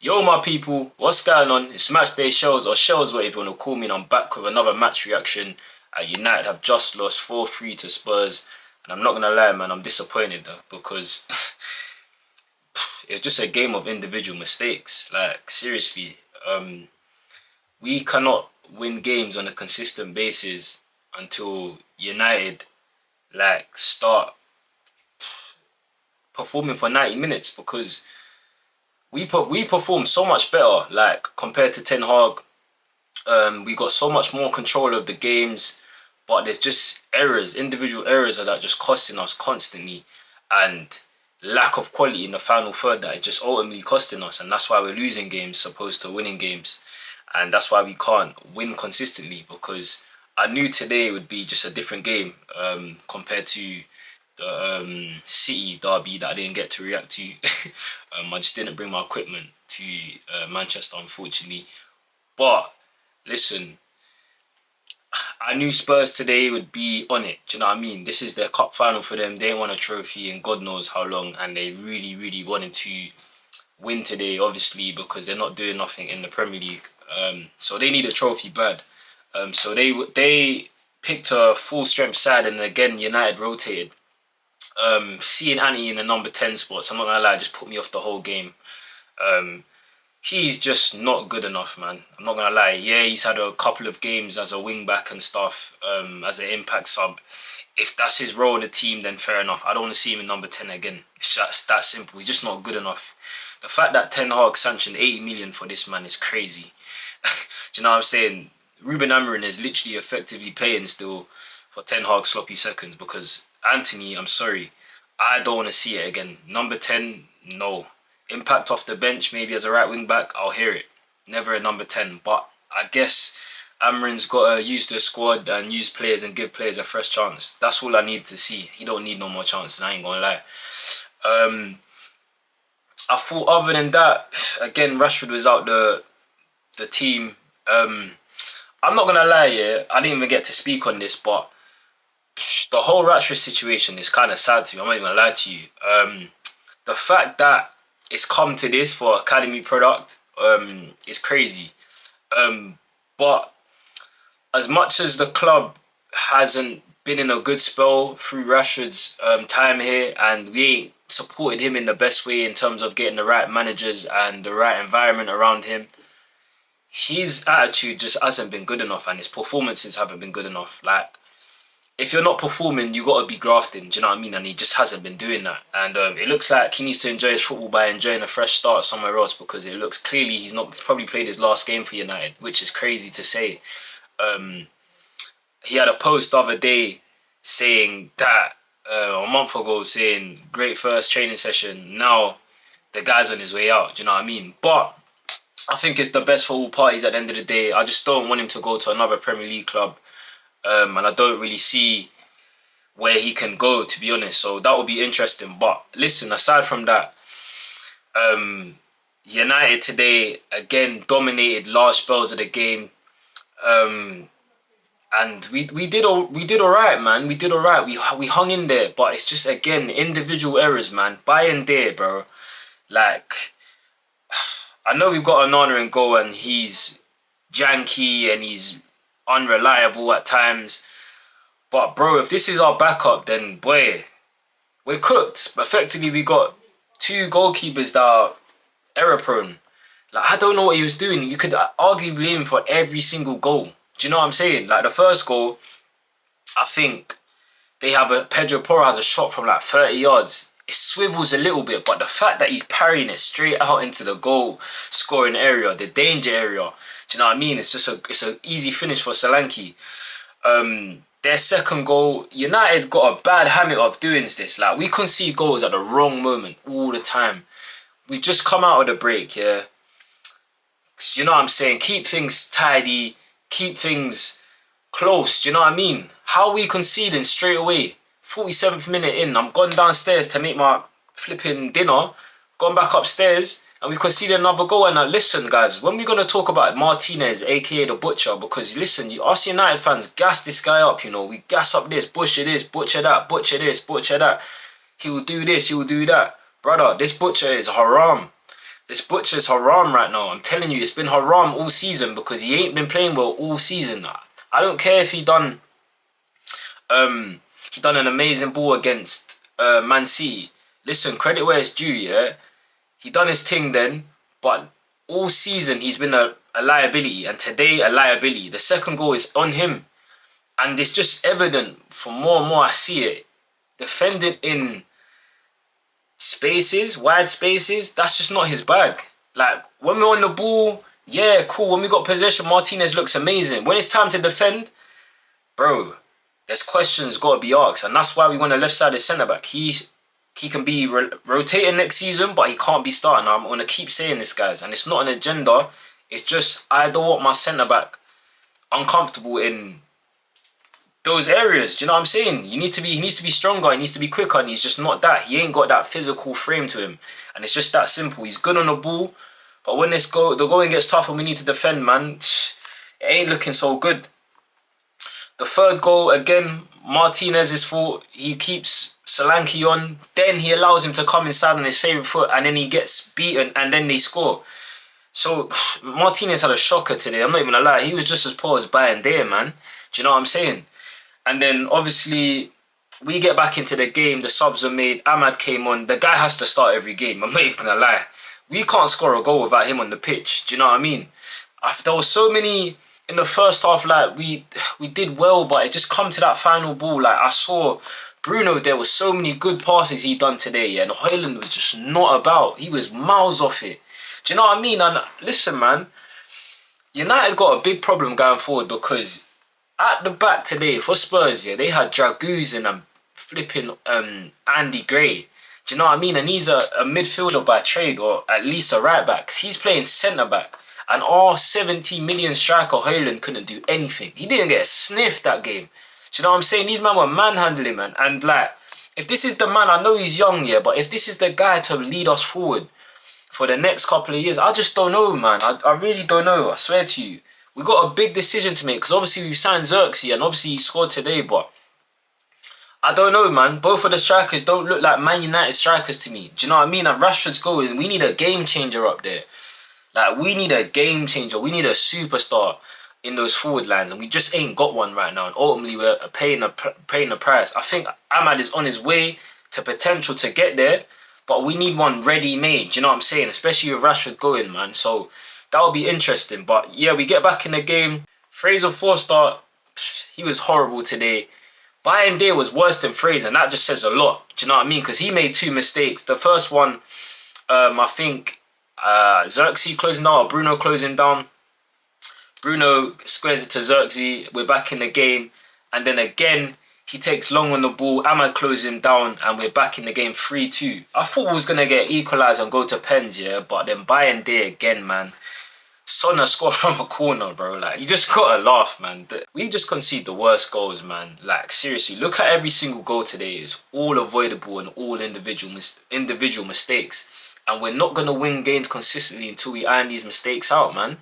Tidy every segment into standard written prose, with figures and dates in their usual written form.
Yo, my people, what's going on? It's Match Day Shows, or Shows, whatever you want to call me, and I'm back with another match reaction. United have just lost 4-3 to Spurs, and I'm not gonna lie, man, I'm disappointed though because it's just a game of individual mistakes. Like seriously, we cannot win games on a consistent basis until United start performing for 90 minutes because we perform so much better compared to Ten Hag. We got so much more control of the games, but there's just errors, individual errors that are just costing us constantly, and lack of quality in the final third that is just ultimately costing us, and that's why we're losing games opposed to winning games, and that's why we can't win consistently because I knew today would be just a different game compared to the City derby that I didn't get to react to. I just didn't bring my equipment to Manchester, unfortunately. But listen, I knew Spurs today would be on it. Do you know what I mean? This is their cup final for them. They ain't won a trophy in God knows how long, and they really, really wanted to win today, obviously, because they're not doing nothing in the Premier League. So they need a trophy bad. So they picked a full strength side, and again United rotated. Seeing Anthony in the number 10 spots, I'm not gonna lie, just put me off the whole game. He's just not good enough, man. I'm not gonna lie. Yeah, he's had a couple of games as a wing back and stuff, as an impact sub. If that's his role in the team, then fair enough. I don't want to see him in number 10 again. It's just that simple. He's just not good enough. The fact that Ten Hag sanctioned 80 million for this man is crazy. Do you know what I'm saying? Ruben Amorim is literally effectively paying still for Ten Hag sloppy seconds because Anthony, I'm sorry, I don't want to see it again. Number 10, no. Impact off the bench, maybe as a right wing back, I'll hear it. Never a number 10. But I guess Amarin's got to use the squad and use players and give players a fresh chance. That's all I need to see. He don't need no more chances, I ain't gonna lie. I thought other than that, again, Rashford was out the team. I'm not gonna lie, yeah, I didn't even get to speak on this, but the whole Rashford situation is kind of sad to me. I'm not even gonna lie to you. The fact that it's come to this for academy product is crazy. But as much as the club hasn't been in a good spell through Rashford's time here, and we ain't supported him in the best way in terms of getting the right managers and the right environment around him, his attitude just hasn't been good enough, and his performances haven't been good enough. Like, if you're not performing, you got to be grafting. Do you know what I mean? And he just hasn't been doing that. And it looks like he needs to enjoy his football by enjoying a fresh start somewhere else, because it looks clearly he's probably played his last game for United, which is crazy to say. He had a post the other day saying that, a month ago, saying great first training session. Now the guy's on his way out. Do you know what I mean? But I think it's the best for all parties at the end of the day. I just don't want him to go to another Premier League club. And I don't really see where he can go, to be honest. So that would be interesting. But listen, aside from that, United today again dominated large spells of the game, and we did all right, man. We did all right. We hung in there, but it's just again individual errors, man. Bayindir, bro. Like, I know we've got Onana in goal, and he's janky and he's unreliable at times. But bro, if this is our backup, then boy, we're cooked. Effectively, we got two goalkeepers that are error prone. Like, I don't know what he was doing. You could arguably blame him for every single goal. Do you know what I'm saying? Like, the first goal, I think they have Pedro Porro has a shot from like 30 yards. It swivels a little bit, but the fact that he's parrying it straight out into the goal scoring area, the danger area, do you know what I mean? It's just it's an easy finish for Solanke. Their second goal, United got a bad habit of doing this. Like, we concede goals at the wrong moment all the time. We just come out of the break, yeah. You know what I'm saying? Keep things tidy, keep things close. Do you know what I mean? How are we conceding straight away? 47th minute in, I'm gone downstairs to make my flipping dinner, gone back upstairs, and we conceded another goal. And listen, guys, when we're going to talk about Martinez, aka the Butcher, because listen, us United fans gas this guy up, you know, we gas up this, butcher that, butcher this, butcher that. He will do this, he will do that. Brother, this Butcher is haram. This butcher's haram right now. I'm telling you, it's been haram all season because he ain't been playing well all season. I don't care if he done an amazing ball against Man City. Listen, credit where it's due, yeah? He done his thing then, but all season he's been a liability, and today a liability. The second goal is on him. And it's just evident for more and more I see it. Defending in spaces, wide spaces, that's just not his bag. Like, when we're on the ball, yeah, cool. When we got possession, Martinez looks amazing. When it's time to defend, bro, there's questions got to be asked. And that's why we want a left-sided centre-back. He can be rotating next season, but he can't be starting. I'm going to keep saying this, guys. And it's not an agenda. It's just, I don't want my centre-back uncomfortable in those areas. Do you know what I'm saying? He needs to be stronger. He needs to be quicker. And he's just not that. He ain't got that physical frame to him. And it's just that simple. He's good on the ball. But when the going gets tough and we need to defend, man, it ain't looking so good. The third goal, again, Martinez's fault. He keeps Solanke on. Then he allows him to come inside on his favourite foot. And then he gets beaten. And then they score. So, Martinez had a shocker today. I'm not even going to lie. He was just as poor as Bayindir, man. Do you know what I'm saying? And then, obviously, we get back into the game. The subs are made. Ahmad came on. The guy has to start every game. I'm not even going to lie. We can't score a goal without him on the pitch. Do you know what I mean? There were so many in the first half, like, we did well, but it just come to that final ball. Like, I saw Bruno, there was so many good passes he done today, yeah, and Højlund was just not about. He was miles off it. Do you know what I mean? And listen, man, United got a big problem going forward because at the back today for Spurs, yeah, they had Dragusin and flipping Andy Gray. Do you know what I mean? And he's a midfielder by trade, or at least a right back. He's playing centre back. And our 70 million striker Højlund couldn't do anything. He didn't get a sniff that game. Do you know what I'm saying? These men were manhandling, man. And like, if this is the man, I know he's young, yeah, but if this is the guy to lead us forward for the next couple of years, I just don't know, man. I really don't know. I swear to you. We got a big decision to make because obviously we've signed Xerxes and obviously he scored today, but I don't know, man. Both of the strikers don't look like Man United strikers to me. Do you know what I mean? And Rashford's going. We need a game changer up there. Like, we need a game changer. We need a superstar in those forward lines. And we just ain't got one right now. And ultimately, we're paying the price. I think Ahmad is on his way to potential to get there. But we need one ready-made. Do you know what I'm saying? Especially with Rashford going, man. So, that will be interesting. But, yeah, we get back in the game. Fraser Forster, he was horrible today. Bayindir was worse than Fraser. And that just says a lot. Do you know what I mean? Because he made two mistakes. The first one, I think... Xerxes closing down or Bruno closing down. Bruno squares it to Xerxes. We're back in the game. And then again, he takes long on the ball. Ahmad closes him down and we're back in the game 3-2. I thought we was going to get equalised and go to pens, yeah. But then Bayindir again, man. Sona scored from a corner, bro. Like, you just gotta laugh, man. We just concede the worst goals, man. Like, seriously, look at every single goal today. It's all avoidable and all individual mistakes. And we're not going to win games consistently until we iron these mistakes out, man.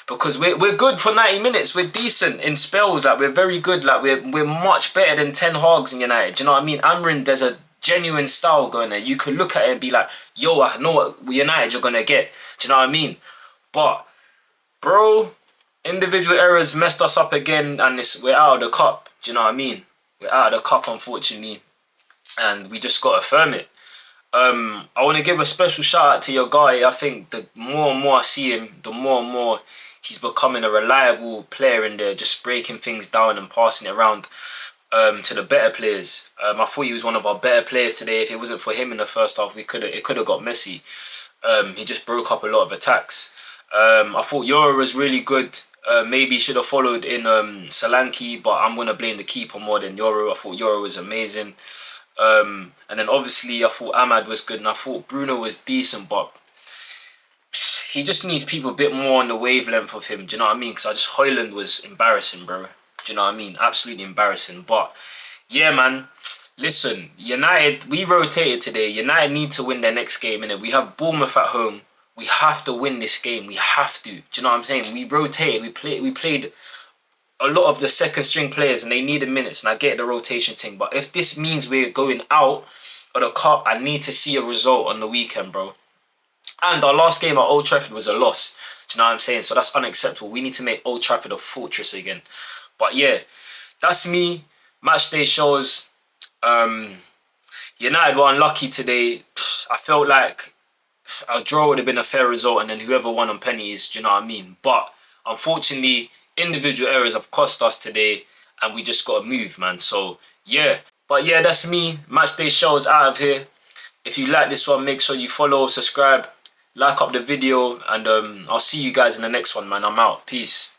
Because we're good for 90 minutes. We're decent in spells. Like, we're very good. Like, we're much better than 10 Hogs in United. Do you know what I mean? Amrin, there's a genuine style going there. You could look at it and be like, yo, I know what United you're going to get. Do you know what I mean? But, bro, individual errors messed us up again. And we're out of the cup. Do you know what I mean? We're out of the cup, unfortunately. And we just got to affirm it. I want to give a special shout out to your guy. I think the more and more I see him, the more and more he's becoming a reliable player in there, just breaking things down and passing it around to the better players. I thought he was one of our better players today. If it wasn't for him in the first half, it could have got messy. He just broke up a lot of attacks. I thought Yoro was really good. Maybe he should have followed in Solanke, but I'm going to blame the keeper more than Yoro. I thought Yoro was amazing. And then obviously I thought Ahmad was good and I thought Bruno was decent, but he just needs people a bit more on the wavelength of him. Do you know what I mean? Because Højlund was embarrassing, bro. Do you know what I mean? Absolutely embarrassing. But yeah, man, listen, United, we rotated today. United need to win their next game, innit? We have Bournemouth at home. We have to win this game. We have to. Do you know what I'm saying? We rotated. We played a lot of the second string players and they needed minutes, and I get the rotation thing, but if this means we're going out of the cup, I need to see a result on the weekend, bro. And our last game at Old Trafford was a loss. Do you know what I'm saying? So that's unacceptable. We need to make Old Trafford a fortress again. But yeah, that's me. Match day shows. United were unlucky today. I felt like a draw would have been a fair result, and then whoever won on penalties, do you know what I mean? But unfortunately, individual errors have cost us today, and we just got to move, man. So yeah. But yeah, that's me. Match day shows out of here. If you like this one, make sure you follow, subscribe, like up the video, and I'll see you guys in the next one, man. I'm out. Peace.